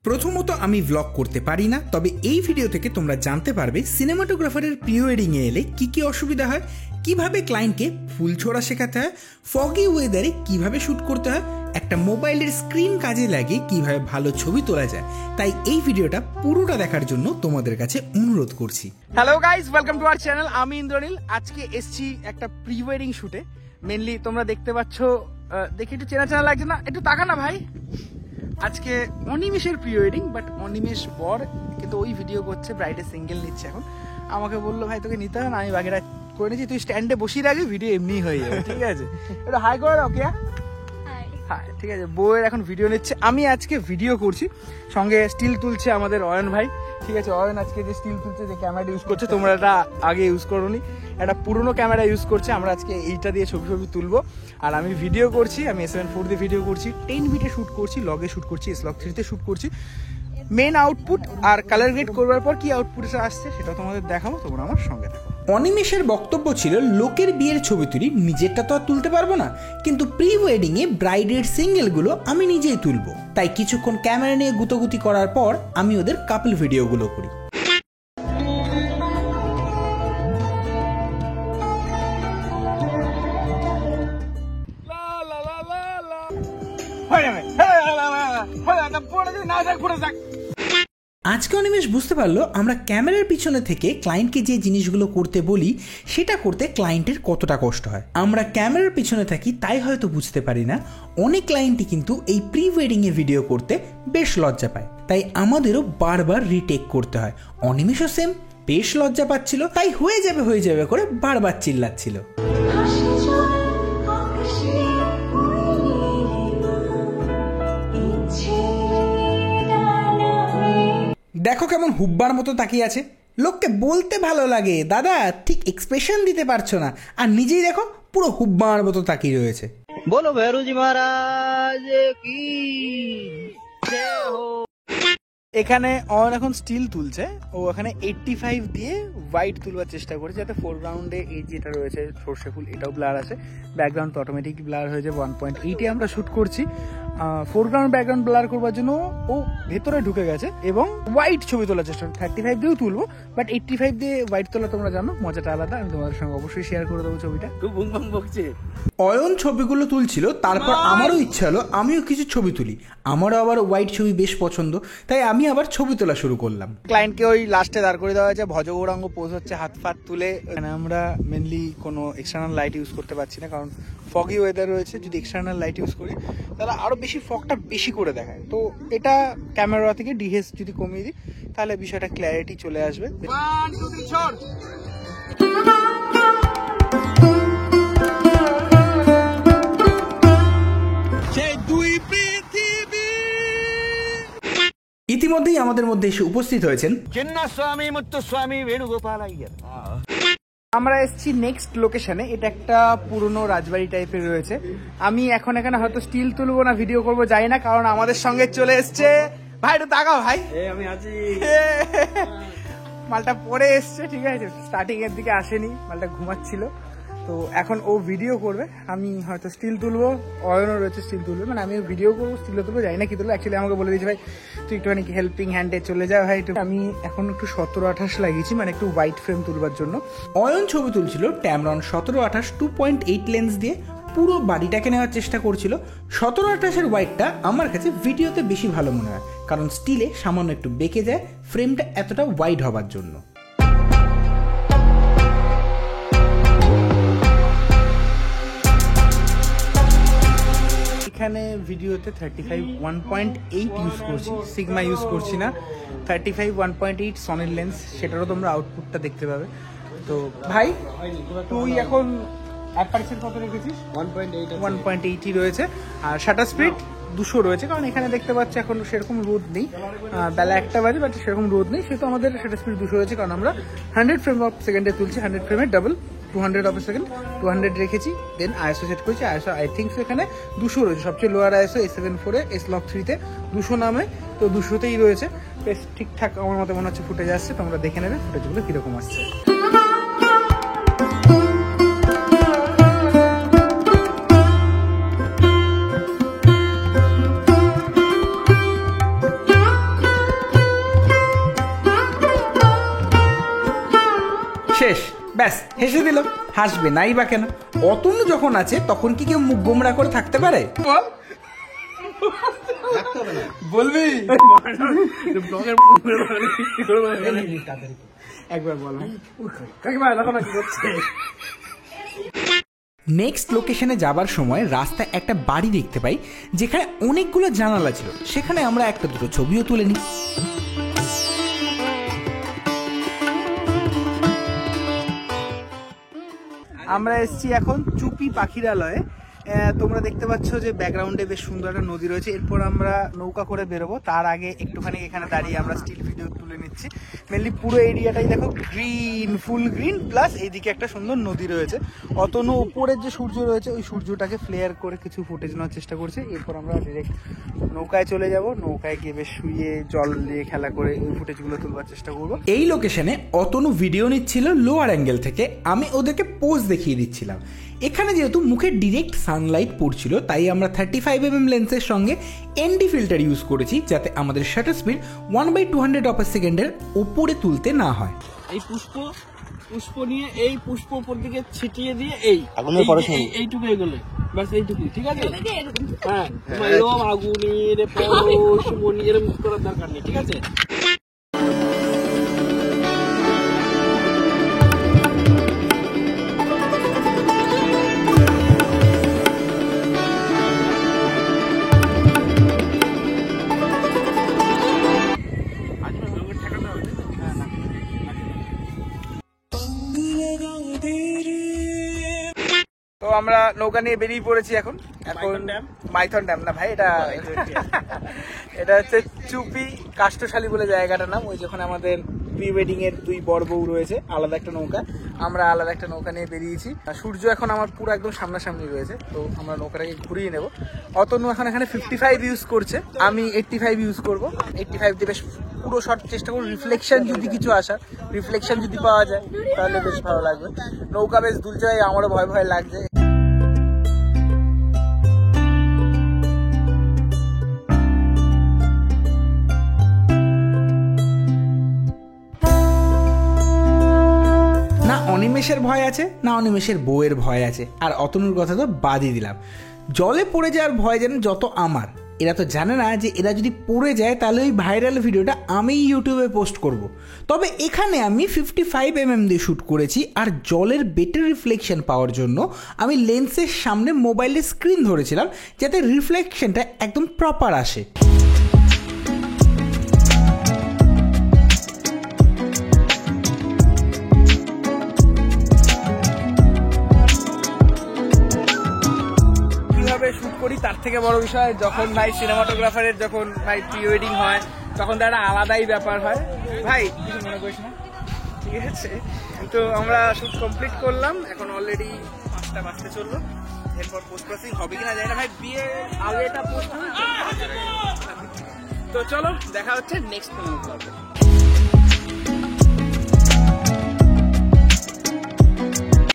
প্রথমত আমি ব্লগ করতে পারি না, তবে এই ভিডিও থেকে তোমরা জানতে পারবে সিনেমাটোগ্রাফারের প্রি ওয়েডিংয়ে এলে কী কী অসুবিধা হয়, কিভাবে ক্লায়েন্টকে ফুল ছোড়া শেখাতে হয়, ফগি ওয়েদারে কিভাবে শ্যুট করতে হয়, একটা মোবাইলের স্ক্রিন কাজে লাগিয়ে কিভাবে ভালো ছবি তোলা যায়। তাই এই ভিডিওটা পুরোটা দেখার জন্য তোমাদের কাছে অনুরোধ করছি। Hello guys, welcome to our channel. আমি ইন্দ্রনীল। আজকে এসছি একটা প্রি ওয়েডিং শুটে। মেনলি তোমরা দেখতে পাচ্ছ, দেখে একটু চেনা চেনা লাগছে না? একটু তাকা না ভাই। আজকে অনিমেষের প্রি ওয়েডিং, বাট অনিমেষ বর কিন্তু ওই ভিডিও করছে, ব্রাইডের সিঙ্গেল নিচ্ছে। এখন আমাকে বললো ভাই তোকে নিতে হবে না, আমি বাকিটা করে নিচ্ছি, তুই স্ট্যান্ডে বসিয়ে রাখবি, ভিডিও এমনি হয়ে যাবে। ঠিক আছে, এটা হাই করে দাও। কেয়া হ্যাঁ ঠিক আছে, বউয়ের এখন ভিডিও নিচ্ছে, আমি আজকে ভিডিও করছি। সঙ্গে স্টিল তুলছে আমাদের অয়ন ভাই। ঠিক আছে, অয়ন আজকে যে স্টিল তুলছে, যে ক্যামেরাটা ইউজ করছে, তোমরা এটা আগে ইউজ করোনি, একটা পুরোনো ক্যামেরা ইউজ করছে। আমরা আজকে এইটা দিয়ে ছবি তুলবো। আর আমি ভিডিও করছি, আমি S7-4 দিয়ে ভিডিও করছি, 10 বিটে শ্যুট করছি, লগে শ্যুট করছি, S-Log3 শ্যুট করছি। মেন আউটপুট আর কালার গ্রেড করবার পর কি আউটপুট আসছে সেটা তোমাদের দেখাবো, তোমরা আমার সঙ্গে থাকো। অনিমেষের বক্তব্য ছিল, লোকের বিয়ের ছবি তুলি, নিজেরটা তো আর তুলতে পারবো না, কিন্তু প্রি ওয়েডিংয়ে ব্রাইডের সিঙ্গেলগুলো আমি নিজেই তুলবো। তাই কিছুক্ষণ ক্যামেরা নিয়ে গুতোগুতি করার পর আমি ওদের কাপল ভিডিওগুলো করি। আজকে অনিমেষ বুঝতে পারলো আমরা ক্যামেরার পিছনে থেকে ক্লায়েন্টকে যে জিনিসগুলো করতে বলি সেটা করতে ক্লায়েন্টের কতটা কষ্ট হয়। আমরা ক্যামেরার পিছনে থাকি তাই হয়তো বুঝতে পারি না, অনেক ক্লায়েন্টই কিন্তু এই প্রি ওয়েডিংয়ে ভিডিও করতে বেশ লজ্জা পায়। তাই আমাদেরও বারবার রিটেক করতে হয়। অনিমেষও সেম, বেশ লজ্জা পাচ্ছিল, তাই হয়ে যাবে করে বারবার চিল্লাচ্ছিল। দেখো কেমন হুব্বার মতো তাকিয়ে আছে। লোককে বলতে ভালো লাগে দাদা, ঠিক এক্সপ্রেশন দিতে পারছো না, আর নিজেই দেখো পুরো হুব্বার মতো তাকিয়ে রয়েছে। বলো ভৈরুজি মহারাজ কি। এখানে অন এখন স্টিল তুলছে, ও এখানে 85 দিয়ে হোয়াইট তুলবার চেষ্টা করেছে, যাতে ফোরগ্রাউন্ডে এই যেটা রয়েছে সর্ষে ফুল এটাও ব্লার আছে, ব্যাকগ্রাউন্ড তো অটোমেটিক ব্লার হয়ে যায়। 1.8 আমরা শুট করছি। ফোরগ্রাউন্ড ব্যাকগ্রাউন্ড ব্লার করবার জন্য ও ভেতরে ঢুকে গেছে এবং হোয়াইট ছবি তোলার চেষ্টা। 35 দিয়েও তুলবো, বাট 85 দিয়ে হোয়াইট তোলা তোমরা জানো মজাটা আলাদা। আমি তোমাদের সঙ্গে অবশ্যই শেয়ার করে দেবো ছবিটা। খুব বুম বকছে। অয়ন ছবিগুলো তুলছিল, তারপর আমারও ইচ্ছা হলো আমিও কিছু ছবি তুলি। আমারও আবার হোয়াইট ছবি বেশ পছন্দ, তাই আমি আবার ছবি তোলা শুরু করলাম। ক্লায়েন্টকে ওই লাস্টে দাঁড় করে দেওয়া হয়েছে, ভজগৌরাঙ্গ পোজ হচ্ছে, হাত ফাত তুলে। এখানে আমরা মেনলি কোনো এক্সটার্নাল লাইট ইউজ করতে পারছি না, কারণ ফগি ওয়েদার রয়েছে। যদি এক্সটার্নাল লাইট ইউজ করি তাহলে আরো বেশি ফগটা বেশি করে দেখায়। তো এটা ক্যামেরা থেকে ডিহেস যদি কমিয়ে দিই তাহলে বিষয়টা ক্ল্যারিটি চলে আসবে। ইতিমধ্যেই আমাদের মধ্যে এসে উপস্থিত হয়েছেন চিন্নাস্বামী মুত্তুস্বামী বেণুগোপাল আইয়ার। আমরা এসেছি নেক্সট লোকেশনে। এটা একটা পুরনো রাজবাড়ি টাইপের রয়েছে। আমি এখন এখানে হয়তো স্টিল তুলবো না ভিডিও করবো যাই না, কারণ আমাদের সঙ্গে চলে এসছে ভাই। একটু তাকাও ভাই, আমি আছি। মালটা পরে এসছে, ঠিক আছে, স্টার্টিং এর দিকে আসেনি, মালটা ঘুমাচ্ছিল। তো এখন ও ভিডিও করবে, আমি হয়তো স্টিল তুলবো, অয়নও রয়েছে স্টিল তুলবে, মানে আমি ভিডিও করবো, স্টিলও তুলবো, যাই না কি তুলবো। অ্যাকচুয়ালি আমাকে বলে দিয়েছে ভাই তুই একটুখানি হেল্পিং হ্যান্ডে চলে যা ভাই। আমি এখন একটু 17-28 লাগিয়েছি, মানে একটু হোয়াইট ফ্রেম তুলবার জন্য। অয়ন ছবি তুলছিল ট্যামরন 17-28 2.8 লেন্স দিয়ে, পুরো বাড়িটাকে নেওয়ার চেষ্টা করছিল। 17-28-এর হোয়াইটটা আমার কাছে ভিডিওতে বেশি ভালো মনে হয়, কারণ স্টিলে সামান্য একটু বেঁকে যায় ফ্রেমটা এতটা ওয়াইড হবার জন্য। এখানে ভিডিওতে 35 1.8 ইউজ করছি, সিগমা ইউজ করছি না। 35 1.8 সনির লেন্স, সেটারও তোমরা আউটপুটটা দেখতে পাবে। তো ভাই তুই এখন অ্যাপারচার কত রেখেছিস? 1.8 রয়েছে, আর শাটার স্পিড 200 রয়েছে, কারণ এখানে দেখতে পাচ্ছি এখন সেরকম রোদ নেই, বেলা 1টা বাজে, বাট সেরকম রোদ নেই, সেহেতু আমাদের শাটার স্পিড 200 রয়েছে, কারণ আমরা 100 ফ্রেম অফ সেকেন্ডে তুলছি। 100 ফ্রেমের ডাবল 200 অফ সেকেন্ড, 200 রেখেছি। দেন আইএসও সেট করেছি। আইএসও আই থিঙ্ক এখানে 200 রয়েছে, সবচেয়ে লোয়ার আইএসও S7-4 এ, S-Log3 200 নামে, তো 200তেই রয়েছে। বেশ ঠিকঠাক আমার মতে মনে হচ্ছে ফুটেজ আসছে, তোমরা দেখে নেবে ফুটেজগুলো কিরকম আসছে। শেষ, ব্যাস হেসে দিল। হাসবে নাই বা কেন? অতনু যখন আছে তখন কি কেউ মুখ গোমরা করে থাকতে পারে? বলবি একবার বলো কাকিমা দেখো না কি করছে। নেক্সট লোকেশনে যাবার সময় রাস্তায় একটা বাড়ি দেখতে পাই যেখানে অনেকগুলো জানালা ছিল। সেখানে আমরা একটা দুটো ছবিও তুলে নিই। আমরা এসেছি এখন চুপি পাখিরালয়ে। তোমরা দেখতে পাচ্ছ যে ব্যাকগ্রাউন্ডে বেশ সুন্দর একটা নদী রয়েছে। এরপর আমরা নৌকা করে বেরোবো, তার আগে একটুখানি এখানে দাঁড়িয়ে আমরা স্টিল ভিডিও তুলে নিচ্ছি। মেনলি পুরো এরিয়াটাই দেখো গ্রিন, ফুল গ্রিন, প্লাস এইদিকে একটা সুন্দর নদী রয়েছে। অতনু উপরের যে সূর্য রয়েছে ওই সূর্যটাকে ফ্লেয়ার করে কিছু ফুটেজ নেওয়ার চেষ্টা করছে। এরপর আমরা ডিরেক্ট নৌকায় চলে যাব, নৌকায় গিয়ে বেশ শুয়ে জল দিয়ে খেলা করে ওই ফুটেজগুলো তুলবার চেষ্টা করবো। এই লোকেশনে অতনু ভিডিও নিচ্ছিল লোয়ার অ্যাঙ্গেল থেকে, আমি ওদেরকে পোজ দেখিয়ে দিচ্ছিলাম। এখানে যেহেতু মুখে ডিরেক্ট সানলাইট পড়ছিল তাই আমরা 35mm লেন্সের সঙ্গে এনডি ফিল্টার ইউজ করেছি যাতে আমাদের শাটার স্পিড 1/200 উপরে তুলতে না হয়। এই পুষ্প নিয়ে এই পুষ্প উপর দিকে ছিটিয়ে দিয়ে এইটুকু এগোলে বাস, এইটুকু ঠিক আছে। হ্যাঁ, এরকম আগুনের পরশমণি এরকম করার দরকার নেই, ঠিক আছে। তো আমরা নৌকা নিয়ে বেরিয়ে পড়েছি এখন মাইথন ড্যাম না ভাই, এটা হচ্ছে চুপি কাষ্ঠশালী বলে জায়গাটার নাম। ওই যখন আমাদের প্রি ওয়েডিং এর দুই বর বউ রয়েছে, আলাদা একটা নৌকা, আমরা আলাদা একটা নৌকা নিয়ে বেরিয়েছি। সূর্য এখন আমার পুরো একদম সামনাসামনি রয়েছে, তো আমরা নৌকাটাকে ঘুরিয়ে নেব। অতনু এখন এখানে 55 ইউজ করছে, আমি 85 ইউজ করবো। 85 দিয়ে বেশ পুরো শট চেষ্টা করবো, রিফ্লেকশন যদি কিছু আসার, রিফ্লেকশন যদি পাওয়া যায় তাহলে বেশ ভালো লাগবে। নৌকা বেশ দুলছে, আমারও ভয় ভয় লাগছে। অনিমেষের ভয় আছে না অনিমেষের বউয়ের ভয় আছে, আর অতনুর কথা তো বাদই দিলাম। জলে পড়ে যাওয়ার ভয় যেন যত আমার। এরা তো জানে না যে এরা যদি পড়ে যায় তাহলে ওই ভাইরাল ভিডিওটা আমি ইউটিউবে পোস্ট করব। তবে এখানে আমি 55mm দিয়ে শ্যুট করেছি, আর জলের বেটার রিফ্লেকশন পাওয়ার জন্য আমি লেন্সের সামনে মোবাইলের স্ক্রিন ধরেছিলাম যাতে রিফ্লেকশনটা একদম প্রপার আসে। শুট করি তার থেকে বড় বিষয় যখন ভাই সিনেমাটোগ্রাফারের যখন ভাই প্রি ওয়েডিং হয় তখন তো একটা আলাদাই ব্যাপার হয়। ভাই কিছু মনে করিস না, ঠিক আছে? তো আমরা শুট কমপ্লিট করলাম, এখন অলরেডি 5টা বাজতে চললো। এরপর পোস্ট প্রসেসিং হবে কিনা জানি না ভাই, বিয়ে আগে এটা পোস্ট। তো চলো দেখা হচ্ছে নেক্সট কোনো ব্লগে।